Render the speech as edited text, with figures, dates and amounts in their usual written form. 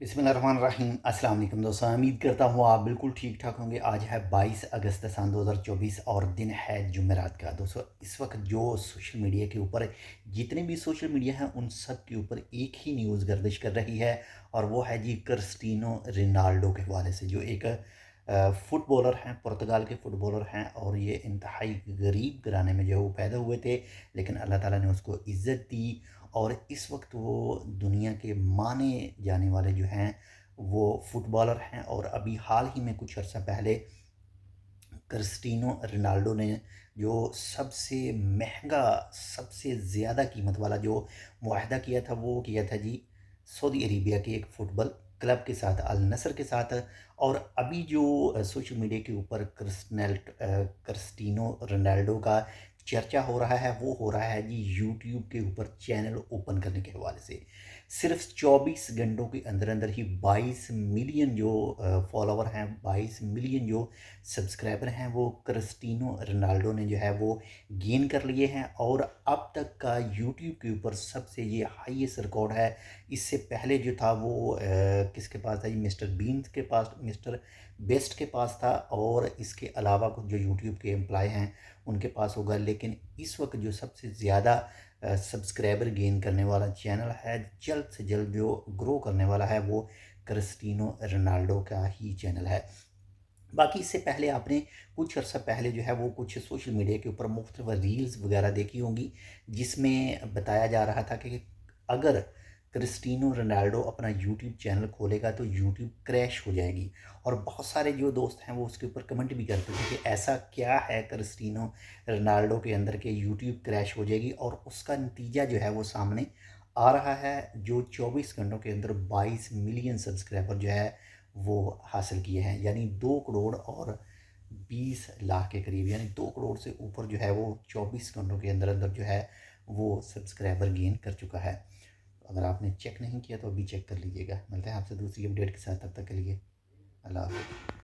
बिस्मिल्लाहिर्रहमानिर्रहीम। अस्सलाम वालेकुम दोस्तों, उम्मीद करता हूँ आप बिल्कुल ठीक ठाक होंगे। आज है 22 अगस्त सन 2024 और दिन है जुमेरात का। दोस्तों इस वक्त जो सोशल मीडिया के ऊपर जितने भी सोशल मीडिया हैं उन सब के ऊपर एक ही न्यूज़ गर्दिश कर रही है और वो है जी क्रिस्टियानो रोनाल्डो के हवाले से, जो एक फ़ुटबॉलर हैं, पुर्तगाल के फ़ुटबॉलर हैं और ये इंतहाई गरीब घराने में जो वो पैदा हुए थे, लेकिन अल्लाह ताला ने उसको इज़्ज़त दी और इस वक्त वो दुनिया के माने जाने वाले जो हैं वो फुटबॉलर हैं। और अभी हाल ही में कुछ अर्सा पहले क्रिस्टियानो रोनाल्डो ने जो सबसे महंगा, सबसे ज़्यादा कीमत वाला जो मुआहदा किया था वो किया था जी सऊदी अरेबिया के एक फ़ुटबॉल क्लब के साथ, अल नसर के साथ। और अभी जो सोशल मीडिया के ऊपर क्रिस्टियानो रोनाल्डो का चर्चा हो रहा है वो हो रहा है जी यूट्यूब के ऊपर चैनल ओपन करने के हवाले से। सिर्फ 24 घंटों के अंदर अंदर ही 22 मिलियन जो फॉलोवर हैं, 22 मिलियन जो सब्सक्राइबर हैं वो क्रिस्टियानो रोनाल्डो ने जो है वो गेन कर लिए हैं। और अब तक का यूट्यूब के ऊपर सबसे ये हाईएस्ट रिकॉर्ड है। इससे पहले जो था वो किसके पास था, ये मिस्टर बीन के पास, मिस्टर बेस्ट के पास था और इसके अलावा कुछ जो यूट्यूब के एम्प्लॉय हैं उनके पास होगा। लेकिन इस वक्त जो सबसे ज़्यादा सब्सक्राइबर गेन करने वाला चैनल है, जल्द से जल्द जो ग्रो करने वाला है, वो क्रिस्टियानो रोनाल्डो का ही चैनल है। बाकी इससे पहले आपने कुछ अर्सा पहले जो है वो कुछ सोशल मीडिया के ऊपर मुख्तलिफ रील्स वगैरह देखी होंगी जिसमें बताया जा रहा था कि अगर क्रिस्टियानो रोनाल्डो अपना यूट्यूब चैनल खोलेगा तो यूट्यूब क्रैश हो जाएगी। और बहुत सारे जो दोस्त हैं वो उसके ऊपर कमेंट भी करते थे कि ऐसा क्या है क्रिस्टियानो रोनाल्डो के अंदर के यूट्यूब क्रैश हो जाएगी। और उसका नतीजा जो है वो सामने आ रहा है, जो 24 घंटों के अंदर 22 मिलियन सब्सक्राइबर जो है वो हासिल किए हैं, यानी 2 करोड़ और 20 लाख के करीब, यानी 2 करोड़ से ऊपर जो है वो 24 घंटों के अंदर अंदर जो है वो सब्सक्राइबर गेन कर चुका है। अगर आपने चेक नहीं किया तो अभी चेक कर लीजिएगा। मिलते हैं आपसे दूसरी अपडेट के साथ, तब तक के लिए अल्लाह हाफ़िज़।